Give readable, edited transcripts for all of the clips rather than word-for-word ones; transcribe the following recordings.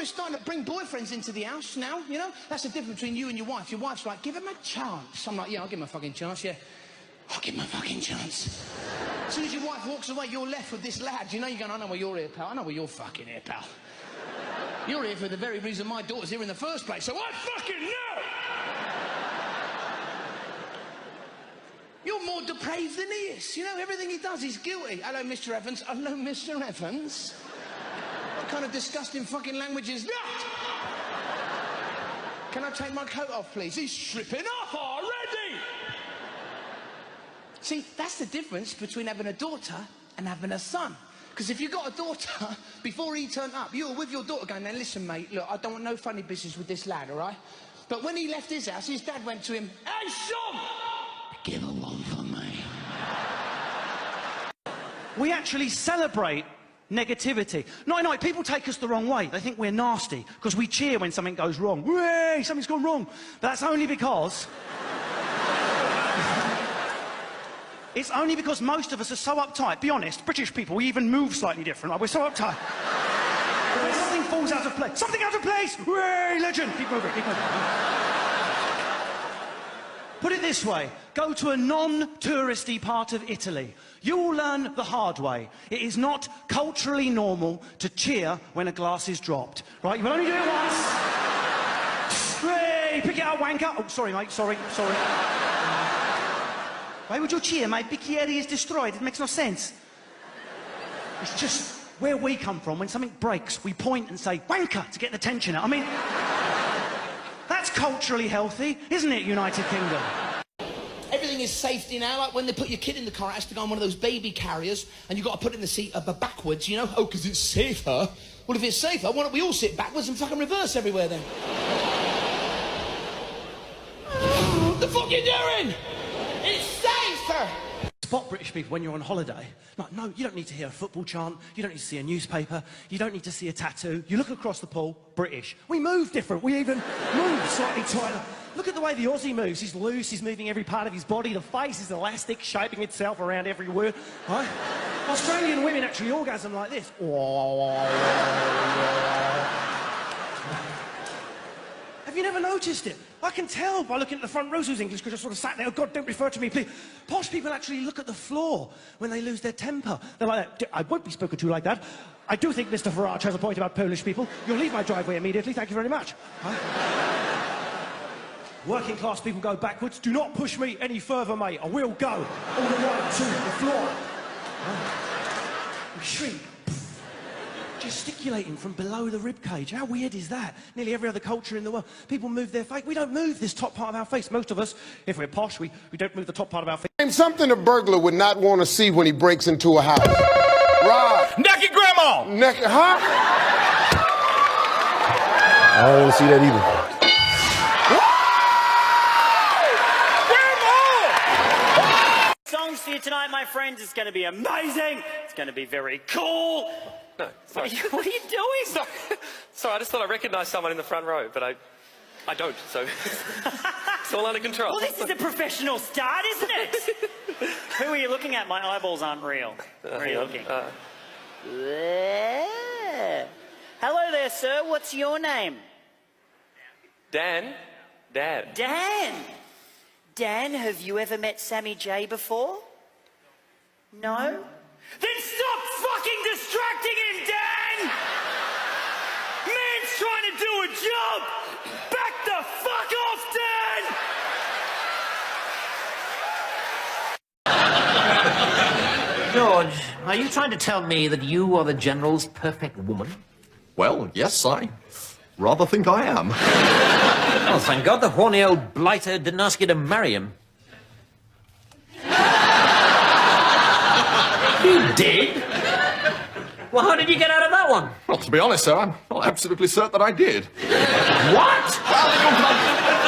is starting to bring boyfriends into the house now, you know? That's the difference between you and your wife. Your wife's like, give him a chance. I'm like, yeah, I'll give him a fucking chance, yeah. I'll give him a fucking chance. As soon as your wife walks away, you're left with this lad. You know, you're going, I know where you're here, pal. I know where you're fucking here, pal. You're here for the very reason my daughter's here in the first place, so I fucking know! You're more depraved than he is. You know, everything he does, he's guilty. Hello, Mr. Evans. Hello, Mr. Evans. What kind of disgusting fucking language is that? Can I take my coat off, please? He's stripping off already! See, that's the difference between having a daughter and having a son. Because if you got a daughter, before he turned up, you were with your daughter going, now listen, mate, look, I don't want no funny business with this lad, all right? But when he left his house, his dad went to him, hey, son! Give a one for me. We actually celebrate negativity. No, people take us the wrong way. They think we're nasty because we cheer when something goes wrong. Hooray, something's gone wrong. But that's only because... It's only because most of us are so uptight. Be honest, British people, we even move slightly different. Like, we're so uptight. When something falls out of place. Something out of place! Hooray, legend! Keep moving, keep moving. Put it this way, go to a non-touristy part of Italy. You will learn the hard way. It is not culturally normal to cheer when a glass is dropped. Right, you will only do it once. Hey, pick it up, wanker. Oh, sorry, mate, sorry. Why would you cheer? My bicchiere is destroyed. It makes no sense. It's just where we come from. When something breaks, we point and say, wanker, to get the tension out. I mean... That's culturally healthy, isn't it, United Kingdom? Everything is safety now. Like when they put your kid in the car, it has to go on one of those baby carriers, and you've got to put it in the seat backwards, you know? Oh, because it's safer. Well, if it's safer, why don't we all sit backwards and fucking reverse everywhere, then? What the fuck are you doing? It's safer! Spot British people when you're on holiday. Like, no, you don't need to hear a football chant. You don't need to see a newspaper. You don't need to see a tattoo. You look across the pool, British. We move different. We even move slightly tighter. Look at the way the Aussie moves. He's loose. He's moving every part of his body. The face is elastic, shaping itself around every word. Right? Australian women actually orgasm like this. Have you never noticed it? I can tell by looking at the front rows who's English because I sort of sat there, oh God, don't refer to me, please. Posh people actually look at the floor when they lose their temper. They're like, I won't be spoken to like that. I do think Mr. Farage has a point about Polish people. You'll leave my driveway immediately, thank you very much. Working class people go backwards. Do not push me any further, mate. I will go all the way to the floor. We shrink. Gesticulating from below the ribcage. How weird is that? Nearly every other culture in the world, people move their face. We don't move this top part of our face. Most of us, if we're posh, we don't move the top part of our face. Name something a burglar would not want to see when he breaks into a house. Right. Naked grandma! Naked, huh? I don't want to see that either. Songs for you tonight, my friends. It's going to be amazing. It's going to be very cool. No, sorry. What are you doing? Sorry, I just thought I recognised someone in the front row, but I don't, so it's all under control. Well, this is a professional start, isn't it? Who are you looking at? My eyeballs aren't real. Where are you looking? Hello there, sir. What's your name? Dan? Dad. Dan! Dan, have you ever met Sammy J before? No? Then stop fucking distracting him, Dan! Man's trying to do a job! Back the fuck off, Dan! George, are you trying to tell me that you are the General's perfect woman? Well, yes, I rather think I am. Well, thank God the horny old blighter didn't ask you to marry him. You did? Well, how did you get out of that one? Well, to be honest, sir, I'm not absolutely certain that I did. What? Well,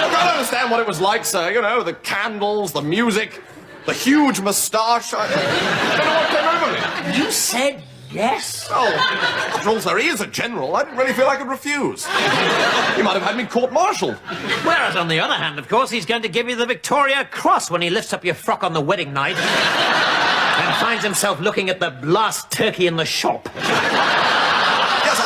you don't understand what it was like, sir. You know, the candles, the music, the huge moustache. I don't know what came over me. You said yes? Oh, after all, sir, he is a general. I didn't really feel I could refuse. He might have had me court-martialed. Whereas, on the other hand, of course, he's going to give you the Victoria Cross when he lifts up your frock on the wedding night and finds himself looking at the last turkey in the shop. Yes,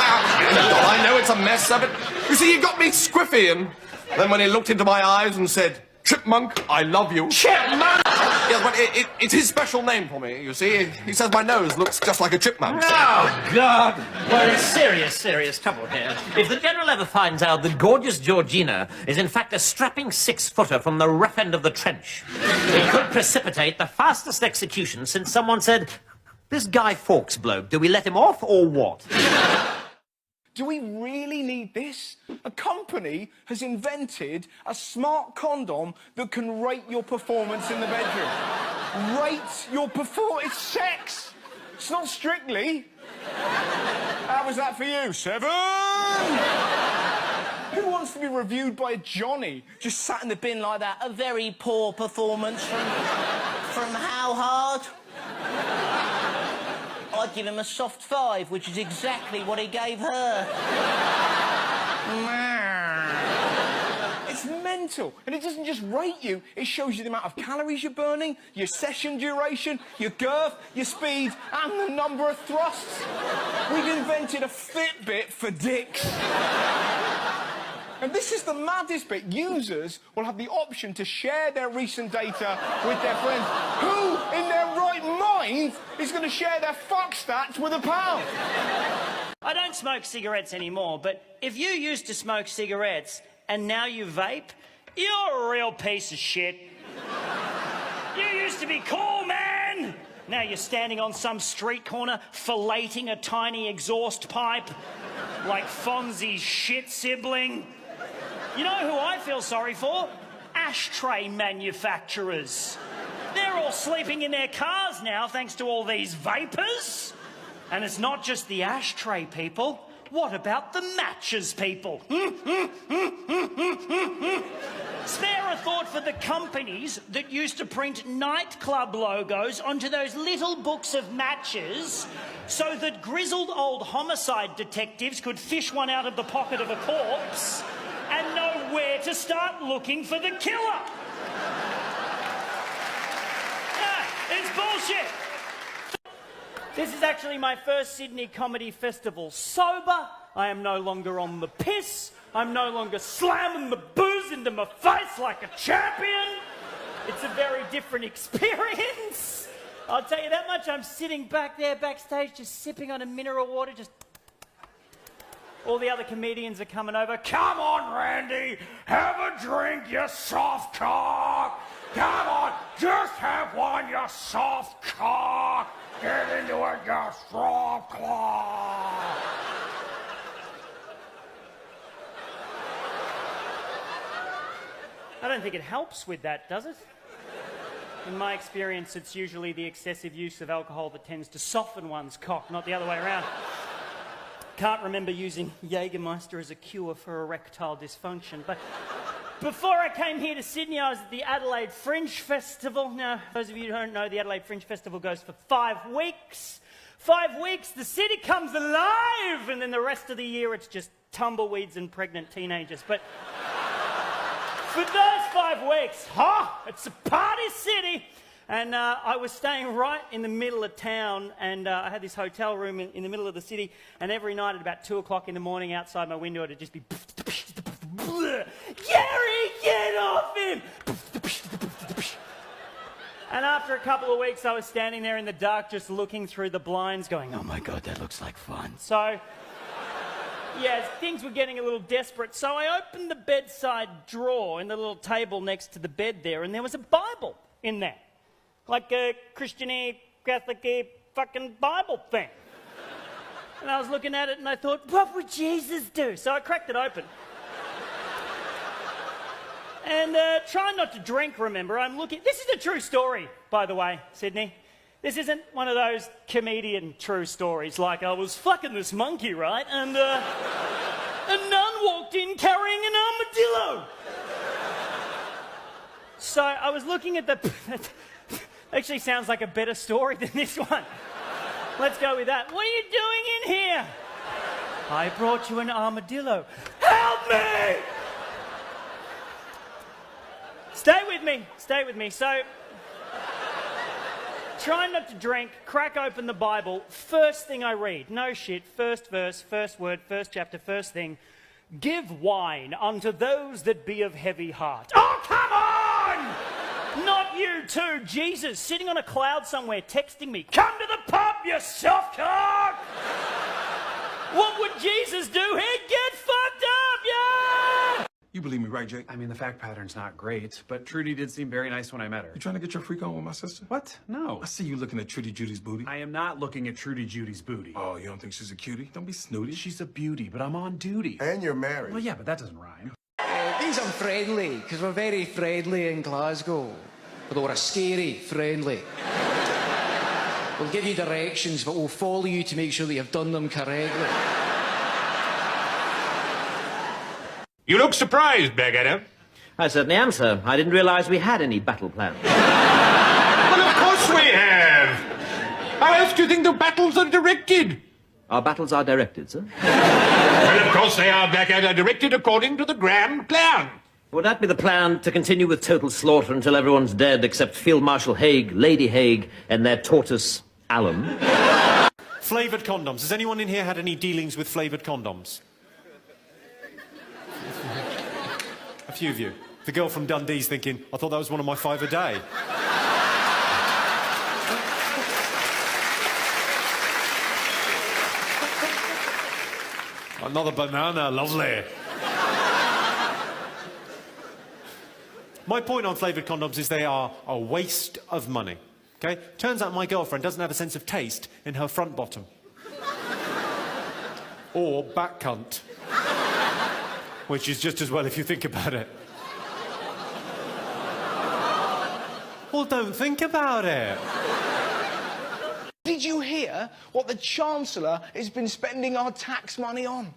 kind of doll. I know it's a mess of it. You see, he got me squiffy, and then when he looked into my eyes and said, "Chipmunk, I love you." Chipmunk! Yes, but it's his special name for me, you see. He says my nose looks just like a chipmunk. Oh, God. Well, there's serious trouble here. If the General ever finds out that gorgeous Georgina is in fact a strapping 6-footer from the rough end of the trench, it could precipitate the fastest execution since someone said, "This Guy Fawkes bloke, do we let him off or what?" Do we really need this? A company has invented a smart condom that can rate your performance in the bedroom. Rate your performance. It's sex. It's not Strictly. How was that for you? 7? Who wants to be reviewed by Johnny? Just sat in the bin like that. A very poor performance from how hard? I'd give him a soft 5, which is exactly what he gave her. It's mental. And it doesn't just rate you, it shows you the amount of calories you're burning, your session duration, your girth, your speed, and the number of thrusts. We've invented a Fitbit for dicks. And this is the maddest bit. Users will have the option to share their recent data with their friends. Who, in their right mind, is going to share their fuck stats with a pal? I don't smoke cigarettes anymore, but if you used to smoke cigarettes and now you vape, you're a real piece of shit. You used to be cool, man! Now you're standing on some street corner filleting a tiny exhaust pipe like Fonzie's shit sibling. You know who I feel sorry for? Ashtray manufacturers. They're all sleeping in their cars now thanks to all these vapors. And it's not just the ashtray people. What about the matches people? Spare a thought for the companies that used to print nightclub logos onto those little books of matches so that grizzled old homicide detectives could fish one out of the pocket of a corpse and know where to start looking for the killer. It's bullshit. This is actually my first Sydney Comedy Festival sober. I am no longer on the piss. I'm no longer slamming the booze into my face like a champion. It's a very different experience. I'll tell you that much. I'm sitting back there backstage just sipping on a mineral water, just... All the other comedians are coming over. Come on, Randy, have a drink, you soft cock. Come on, just have one, you soft cock. Get into it, you soft cock. I don't think it helps with that, does it? In my experience, it's usually the excessive use of alcohol that tends to soften one's cock, not the other way around. Can't remember using Jägermeister as a cure for erectile dysfunction, but before I came here to Sydney, I was at the Adelaide Fringe Festival. Now, those of you who don't know, the Adelaide Fringe Festival goes for 5 weeks. 5 weeks, the city comes alive, and then the rest of the year it's just tumbleweeds and pregnant teenagers. But for those 5 weeks, it's a party city. And I was staying right in the middle of town, and I had this hotel room in the middle of the city, and every night at about 2 o'clock in the morning outside my window it'd just be... Gary, get off him! And after a couple of weeks I was standing there in the dark just looking through the blinds going, oh my God, that looks like fun. So, yeah, things were getting a little desperate, so I opened the bedside drawer in the little table next to the bed there, and there was a Bible in there. Like a Christian-y, Catholic-y fucking Bible thing. And I was looking at it and I thought, what would Jesus do? So I cracked it open. And trying not to drink, remember, I'm looking... This is a true story, by the way, Sydney. This isn't one of those comedian true stories like I was fucking this monkey, right? And a nun walked in carrying an armadillo. So I was looking at the... Actually sounds like a better story than this one. Let's go with that. What are you doing in here? I brought you an armadillo. Help me! Stay with me. So, try not to drink, crack open the Bible, first thing I read. No shit, first verse, first word, first chapter, first thing. Give wine unto those that be of heavy heart. Oh, come on! Not you too, Jesus, sitting on a cloud somewhere texting me, come to the pub, you soft cock! What would Jesus do? He'd get fucked up, yeah! You believe me, right, Jake? I mean, the fact pattern's not great, but Trudy did seem very nice when I met her. You trying to get your freak on with my sister? What? No. I see you looking at Trudy Judy's booty. I am not looking at Trudy Judy's booty. Oh, you don't think she's a cutie? Don't be snooty. She's a beauty, but I'm on duty. And you're married. Well, yeah, but that doesn't rhyme. These are friendly, because we're very friendly in Glasgow. Although we're scary friendly. We'll give you directions, but we'll follow you to make sure that you've done them correctly. You look surprised, Beckett. I certainly am, sir. I didn't realise we had any battle plans. Well, of course we have. How else do you think the battles are directed? Our battles are directed, sir. Well, of course they are, Beckett. Are directed according to the grand plan. Would that be the plan, to continue with total slaughter until everyone's dead except Field Marshal Haig, Lady Haig, and their tortoise, Alan? Flavoured condoms. Has anyone in here had any dealings with flavoured condoms? A few of you. The girl from Dundee's thinking, I thought that was one of my 5 a day. Another banana, lovely. My point on flavoured condoms is they are a waste of money, okay? Turns out my girlfriend doesn't have a sense of taste in her front bottom. Or back cunt. Which is just as well if you think about it. Well, don't think about it. Did you hear what the Chancellor has been spending our tax money on?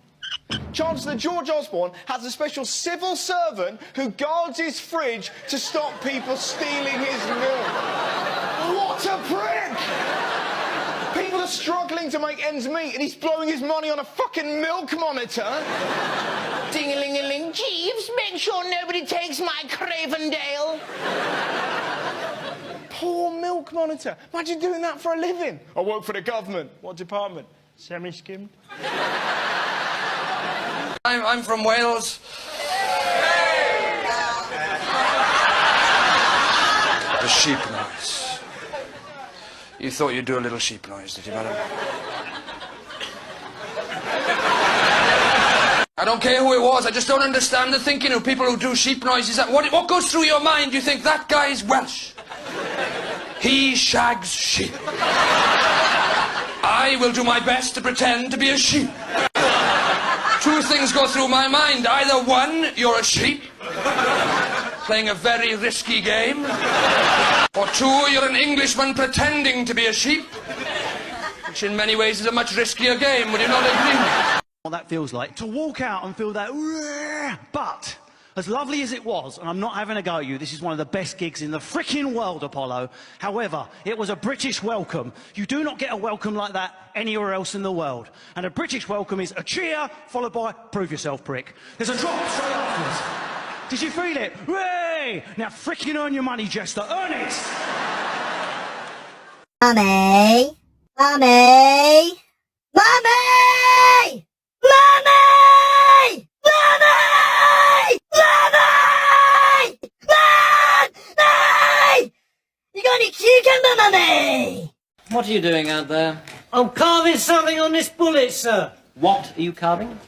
Chancellor George Osborne has a special civil servant who guards his fridge to stop people stealing his milk. What a prick! People are struggling to make ends meet and he's blowing his money on a fucking milk monitor. Ding-a-ling-a-ling, Jeeves, make sure nobody takes my Cravendale. Poor milk monitor. Imagine doing that for a living. I work for the government. What department? Semi-skimmed. I'm from Wales. The sheep noise. You thought you'd do a little sheep noise, did you, madam? I don't care who it was, I just don't understand the thinking of people who do sheep noises. What goes through your mind? You think that guy's Welsh? He shags sheep. I will do my best to pretend to be a sheep. 2 things go through my mind. Either 1, you're a sheep, playing a very risky game, or 2, you're an Englishman pretending to be a sheep, which in many ways is a much riskier game, would you not agree? What that feels like, to walk out and feel that, but as lovely as it was, and I'm not having a go at you, this is one of the best gigs in the frickin' world, Apollo. However, it was a British welcome. You do not get a welcome like that anywhere else in the world. And a British welcome is a cheer, followed by, prove yourself, prick. There's a drop straight afterwards. Did you feel it? Hooray! Now frickin' earn your money, Jester. Earn it! Mummy! Mummy! Mummy! Mummy! Mummy! Mummy! Mummy! You got any cucumber, Mummy? What are you doing out there? I'm carving something on this bullet, sir. What are you carving?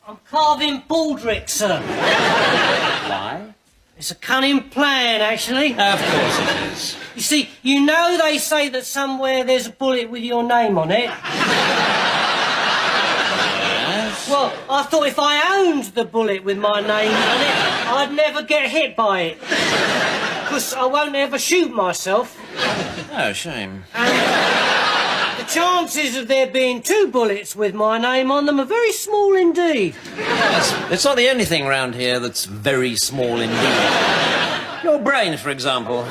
I'm carving baldrick, sir. Why? It's a cunning plan, actually. Of course it is. You see, you know they say that somewhere there's a bullet with your name on it. Yes. Well, I thought if I owned the bullet with my name on it, I'd never get hit by it. Because I won't ever shoot myself. Oh, shame. And the chances of there being 2 bullets with my name on them are very small indeed. Yes, it's not the only thing around here that's very small indeed. Your brain, for example,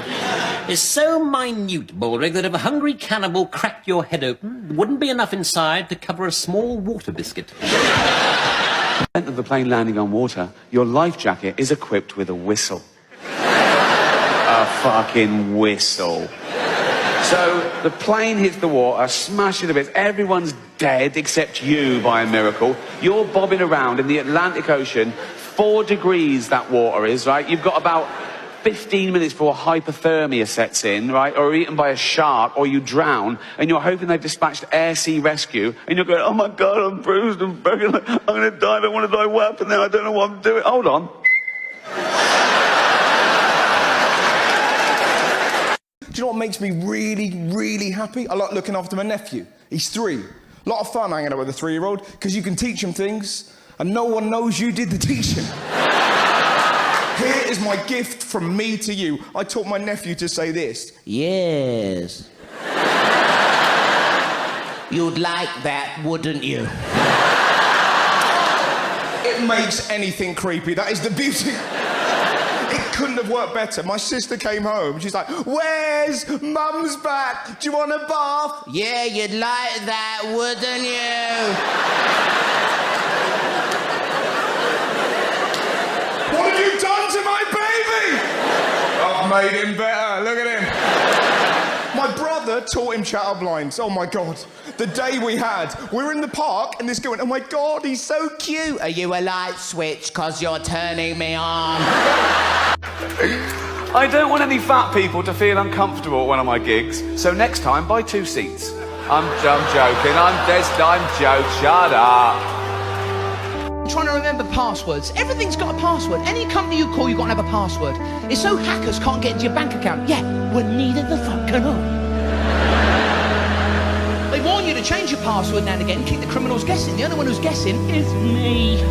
is so minute, Baldrick, that if a hungry cannibal cracked your head open, there wouldn't be enough inside to cover a small water biscuit. In the event of the plane landing on water, your life jacket is equipped with a whistle. A fucking whistle. So the plane hits the water, smashes to bits. Everyone's dead except you by a miracle. You're bobbing around in the Atlantic Ocean. 4 degrees that water is, right? You've got about 15 minutes before hypothermia sets in, right? Or eaten by a shark, or you drown, and you're hoping they've dispatched air sea rescue, and you're going, oh my God, I'm bruised and broken. I'm going to die. I don't want to die. What happened now? I don't know what I'm doing. Hold on. Do you know what makes me really, really happy? I like looking after my nephew. He's 3. A lot of fun hanging out with a 3-year-old, because you can teach him things, and no one knows you did the teaching. Here is my gift from me to you. I taught my nephew to say this. Yes. You'd like that, wouldn't you? It makes anything creepy. That is the beauty. It couldn't have worked better. My sister came home. She's like, where's Mum's back? Do you want a bath? Yeah, you'd like that, wouldn't you? What have you done to my baby? I've made him better. Look at him. My brother taught him chatterblinds. Blinds. Oh, my God. The day we were in the park, and this girl went, oh, my God, he's so cute. Are you a light switch, 'cause you're turning me on? I don't want any fat people to feel uncomfortable at one of my gigs, so next time, buy 2 seats. I'm joking. I'm joking. Shut up. I'm trying to remember passwords. Everything's got a password. Any company you call, you've got to have a password. It's so hackers can't get into your bank account. Yeah, we're neither the fuck can I. They warn you to change your password now and again, keep the criminals guessing. The only one who's guessing is me.